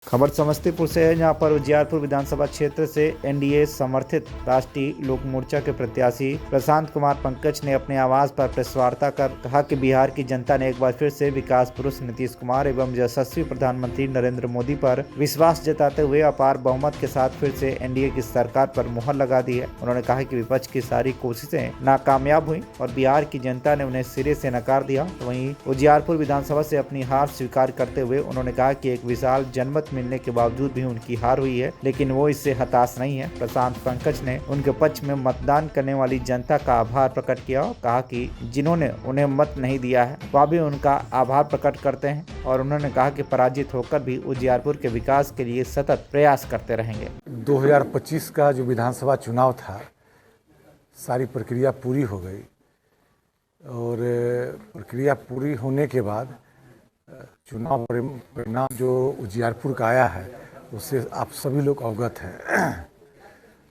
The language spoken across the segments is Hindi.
खबर समस्तीपुर से है, जहां पर उजियारपुर विधानसभा क्षेत्र से एनडीए समर्थित राष्ट्रीय लोक मोर्चा के प्रत्याशी प्रशांत कुमार पंकज ने अपने आवास पर प्रेस वार्ता कर कहा कि बिहार की जनता ने एक बार फिर से विकास पुरुष नीतीश कुमार एवं यशस्वी प्रधानमंत्री नरेंद्र मोदी पर विश्वास जताते हुए अपार बहुमत के साथ फिर से एनडीए की सरकार पर मुहर लगा दी है। उन्होंने कहा कि विपक्ष की सारी कोशिशें नाकामयाब हुई और बिहार की जनता ने उन्हें सिरे से नकार दिया। वहीं उजियारपुर विधानसभा से अपनी हार स्वीकार करते हुए उन्होंने कहा कि एक विशाल जनमत मिलने के बावजूद भी उनकी हार हुई है, लेकिन वो इससे हताश नहीं है। प्रशांत पंकज ने उनके पक्ष में मतदान करने वाली जनता का आभार प्रकट किया और कहा कि जिन्होंने उन्हें मत नहीं दिया है वह भी उनका आभार प्रकट करते हैं और उन्होंने कहा कि पराजित होकर भी उजियारपुर के विकास के लिए सतत प्रयास करते रहेंगे। 2025 का जो विधानसभा चुनाव था, सारी प्रक्रिया पूरी हो गई और प्रक्रिया पूरी होने के बाद चुनाव परिणाम जो उजियारपुर का आया है उससे आप सभी लोग अवगत हैं।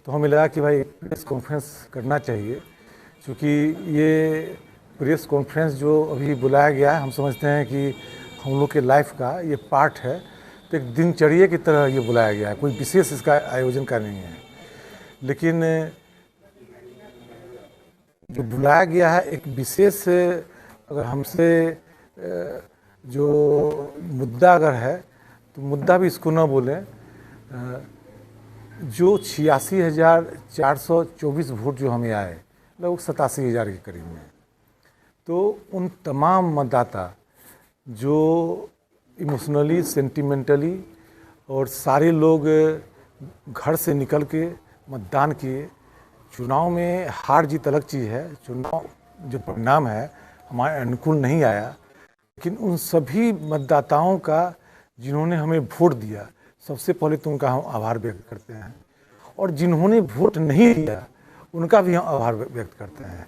तो हमें लगा कि भाई प्रेस कॉन्फ्रेंस करना चाहिए, क्योंकि ये प्रेस कॉन्फ्रेंस जो अभी बुलाया गया है हम समझते हैं कि हम लोग के लाइफ का ये पार्ट है। तो एक दिनचर्या की तरह ये बुलाया गया है, कोई विशेष इसका आयोजन का नहीं है। लेकिन जो बुलाया गया है एक विशेष, अगर हमसे जो मुद्दा अगर है तो मुद्दा भी इसको न बोलें। जो 86,424 वोट जो हमें आए, लगभग 87,000 के करीब में, तो उन तमाम मतदाता जो इमोशनली, सेंटिमेंटली और सारे लोग घर से निकल के मतदान किए। चुनाव में हार जीत अलग चीज़ है, चुनाव जो परिणाम है हमारे अनुकूल नहीं आया, लेकिन उन सभी मतदाताओं का जिन्होंने हमें वोट दिया, सबसे पहले तो उनका हम आभार व्यक्त करते हैं। और जिन्होंने वोट नहीं दिया उनका भी हम आभार व्यक्त करते हैं।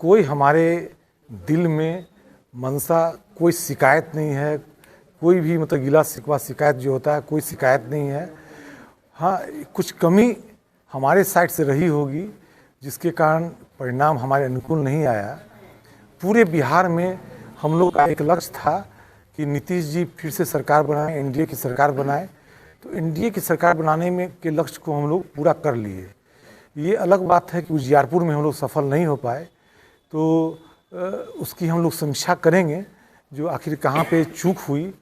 कोई हमारे दिल में मनसा, कोई शिकायत नहीं है, कोई भी मतलब गिला शिकवा शिकायत जो होता है कोई शिकायत नहीं है। हाँ, कुछ कमी हमारे साइड से रही होगी जिसके कारण परिणाम हमारे अनुकूल नहीं आया। पूरे बिहार में हम लोग का एक लक्ष्य था कि नीतीश जी फिर से सरकार बनाएं, एनडीए की सरकार बनाएं। तो एनडीए की सरकार बनाने में के लक्ष्य को हम लोग पूरा कर लिए। ये अलग बात है कि उजियारपुर में हम लोग सफल नहीं हो पाए, तो उसकी हम लोग समीक्षा करेंगे, जो आखिर कहाँ पे चूक हुई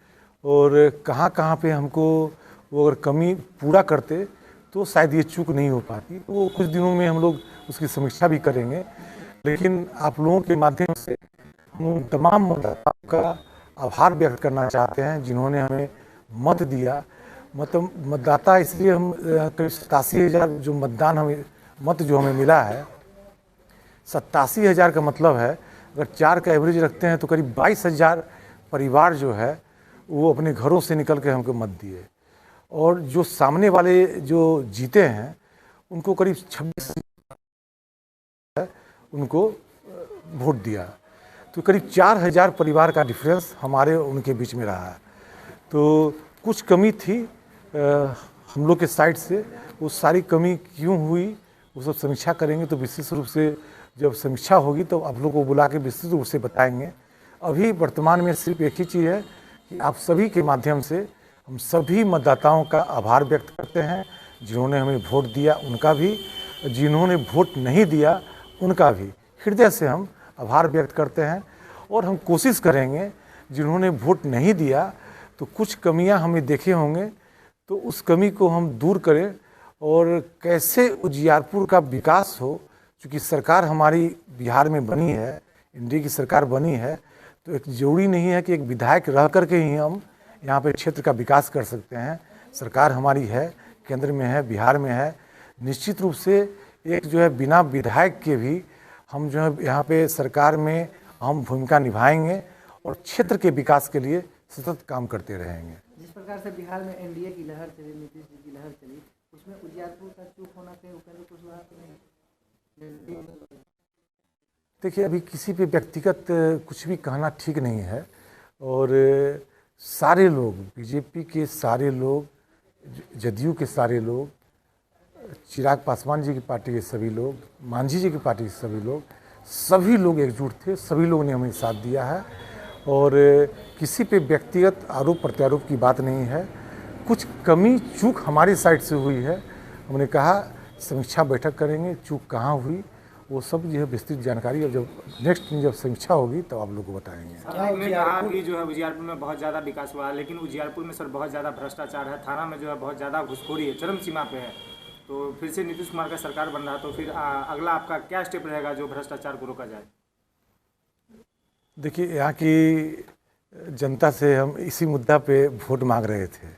और कहाँ पे हमको वो अगर कमी पूरा करते तो शायद ये चूक नहीं हो पाती। तो वो कुछ दिनों में हम लोग उसकी समीक्षा भी करेंगे। लेकिन आप लोगों के माध्यम से हम तमाम मतदाताओं का आभार व्यक्त करना चाहते हैं जिन्होंने हमें मत दिया। मतलब मतदाता इसलिए हम करीब 87,000 जो मतदान हमें मत जो हमें मिला है, 87,000 का मतलब है अगर 4 का एवरेज रखते हैं तो करीब 22,000 परिवार जो है वो अपने घरों से निकल के हमको मत दिए। और जो सामने वाले जो जीते हैं उनको करीब 26 उनको वोट दिया। तो करीब 4,000 परिवार का डिफरेंस हमारे उनके बीच में रहा है। तो कुछ कमी थी हम लोग के साइड से, वो सारी कमी क्यों हुई वो सब समीक्षा करेंगे। तो विशेष रूप से जब समीक्षा होगी तो आप लोग को बुला के विशेष रूप से बताएंगे। अभी वर्तमान में सिर्फ एक ही चीज़ है कि आप सभी के माध्यम से हम सभी मतदाताओं का आभार व्यक्त करते हैं, जिन्होंने हमें वोट दिया उनका भी, जिन्होंने वोट नहीं दिया उनका भी हृदय से हम आभार व्यक्त करते हैं। और हम कोशिश करेंगे जिन्होंने वोट नहीं दिया तो कुछ कमियां हमें देखे होंगे तो उस कमी को हम दूर करें और कैसे उजियारपुर का विकास हो। चूँकि सरकार हमारी बिहार में बनी है, एनडीए की सरकार बनी है, तो एक जरूरी नहीं है कि एक विधायक रह करके ही हम यहाँ पे क्षेत्र का विकास कर सकते हैं। सरकार हमारी है, केंद्र में है, बिहार में है। निश्चित रूप से एक जो है बिना विधायक के भी हम जो है यहाँ पे सरकार में अहम भूमिका निभाएंगे और क्षेत्र के विकास के लिए सतत काम करते रहेंगे। जिस प्रकार से बिहार में एनडीए की लहर चली, नीतीश जी की लहर चली, उसमें उजियारपुर का चूक होना कहीं कुछ रहा तो नहीं? देखिए, अभी किसी पे व्यक्तिगत कुछ भी कहना ठीक नहीं है। और सारे लोग, बीजेपी के सारे लोग, जदयू के सारे लोग, चिराग पासवान जी की पार्टी के सभी लोग, मांझी जी की पार्टी के सभी लोग एकजुट थे, सभी लोगों ने हमें साथ दिया है। और किसी पे व्यक्तिगत आरोप प्रत्यारोप की बात नहीं है। कुछ कमी चूक हमारी साइड से हुई है। हमने कहा समीक्षा बैठक करेंगे, चूक कहाँ हुई वो सब जो है विस्तृत जानकारी, और जब नेक्स्ट जब समीक्षा होगी तब तो आप लोग को बताएंगे। आपने कहा कि जो है उजियारपुर में बहुत ज़्यादा विकास हुआ है, लेकिन उजियारपुर में सर बहुत ज़्यादा भ्रष्टाचार है, थाना में जो है बहुत ज़्यादा घुसखोरी है, चरम सीमा पे है। तो फिर से नीतीश कुमार का सरकार बन रहा है, तो फिर अगला आपका क्या स्टेप रहेगा जो भ्रष्टाचार को रोका जाए? देखिए, यहाँ की जनता से हम इसी मुद्दा पे वोट मांग रहे थे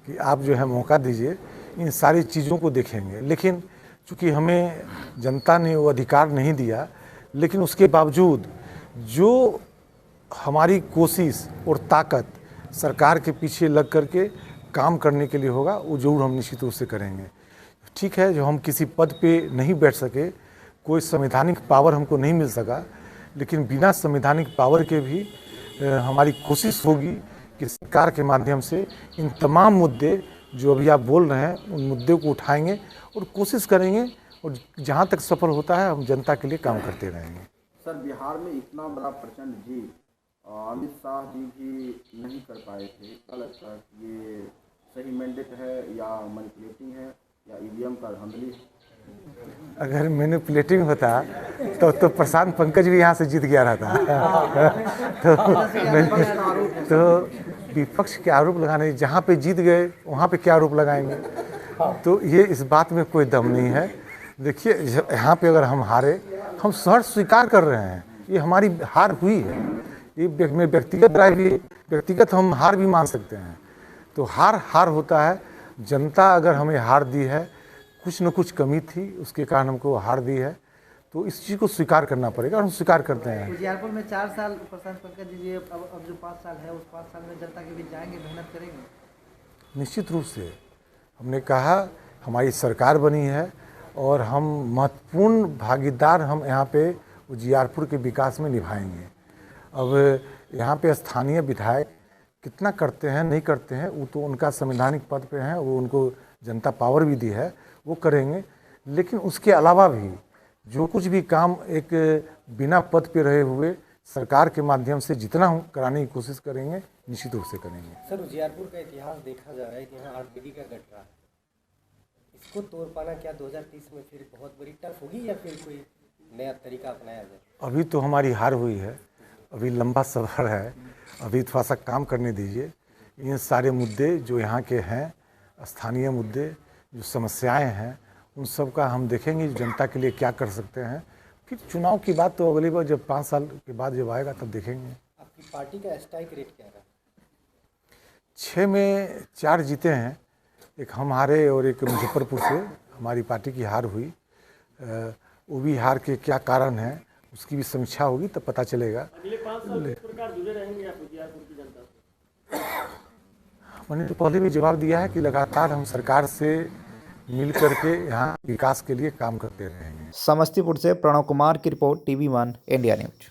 कि आप जो है मौका दीजिए, इन सारी चीज़ों को देखेंगे। लेकिन चूँकि हमें जनता ने वो अधिकार नहीं दिया, लेकिन उसके बावजूद जो हमारी कोशिश और ताकत सरकार के पीछे लग करके काम करने के लिए होगा वो जरूर हम निश्चित रूप से करेंगे। ठीक है, जो हम किसी पद पे नहीं बैठ सके, कोई संवैधानिक पावर हमको नहीं मिल सका, लेकिन बिना संवैधानिक पावर के भी हमारी कोशिश होगी कि सरकार के माध्यम से इन तमाम मुद्दे जो अभी आप बोल रहे हैं उन मुद्दों को उठाएंगे और कोशिश करेंगे, और जहां तक सफल होता है हम जनता के लिए काम करते रहेंगे। सर, बिहार में इतना बड़ा प्रचंड जीत अमित शाह जी भी नहीं कर पाए थे, क्या लगता है ये सही मैंडेट है या मैनिपुलेटिंग है या ईवीएम का धांधली है? अगर मैनिपुलेटिंग होता तो प्रशांत पंकज भी यहाँ से जीत गया रहता। तो विपक्ष के आरोप लगाने, जहाँ पे जीत गए वहाँ पे क्या आरोप लगाएंगे? तो ये इस बात में कोई दम नहीं है। देखिए, यहाँ पे अगर हम हारे, हम सहर्ष स्वीकार कर रहे हैं, ये हमारी हार हुई है। ये व्यक्तिगत राय भी, व्यक्तिगत हम हार भी मान सकते हैं। तो हार होता है। जनता अगर हमें हार दी है, कुछ न कुछ कमी थी, उसके कारण हमको हार दी है, तो इस चीज़ को स्वीकार करना पड़ेगा, और हम स्वीकार करते हैं। उजियारपुर में 4 साल प्रशांत पंकज जी, अब जो 5 साल है उस 5 साल में जनता के बीच जाएंगे, मेहनत करेंगे। निश्चित रूप से हमने कहा हमारी सरकार बनी है और हम महत्वपूर्ण भागीदार हम यहाँ पे उजियारपुर के विकास में निभाएंगे। अब यहाँ पे स्थानीय विधायक कितना करते हैं नहीं करते हैं वो तो उनका संवैधानिक पद पे हैं, वो उनको जनता पावर भी दी है, वो करेंगे। लेकिन उसके अलावा भी जो कुछ भी काम एक बिना पद पे रहे हुए सरकार के माध्यम से जितना हम कराने की कोशिश करेंगे, निश्चित रूप से करेंगे। सर, उजियारपुर का इतिहास देखा जा रहा है कि यहाँ आरपीडी का गठरा है, इसको तोड़ पाना क्या 2030 में फिर बहुत बड़ी टफ होगी या फिर कोई नया तरीका अपनाया जाए? अभी तो हमारी हार हुई है, अभी लंबा सफ़र है, अभी थोड़ा सा काम करने दीजिए। ये सारे मुद्दे जो यहाँ के हैं, स्थानीय मुद्दे, जो समस्याएं हैं, उन सब का हम देखेंगे जनता के लिए क्या कर सकते हैं। फिर चुनाव की बात तो अगली बार जब 5 साल के बाद जब आएगा तब देखेंगे। आपकी पार्टी का स्ट्राइक रेट क्या रहा? 6 में 4 जीते हैं, एक हम हारे और एक मुजफ्फरपुर से हमारी पार्टी की हार हुई। वो भी हार के क्या कारण है उसकी भी समीक्षा होगी तब पता चलेगा। अगले 5 साल किस प्रकार जुड़े रहेंगे आप उजियारपुर की जनता से? मैंने तो पहले भी जवाब दिया है कि लगातार हम सरकार से मिल करके यहाँ विकास के लिए काम करते रहेंगे। समस्तीपुर से प्रणव कुमार की रिपोर्ट, TV1 इंडिया न्यूज।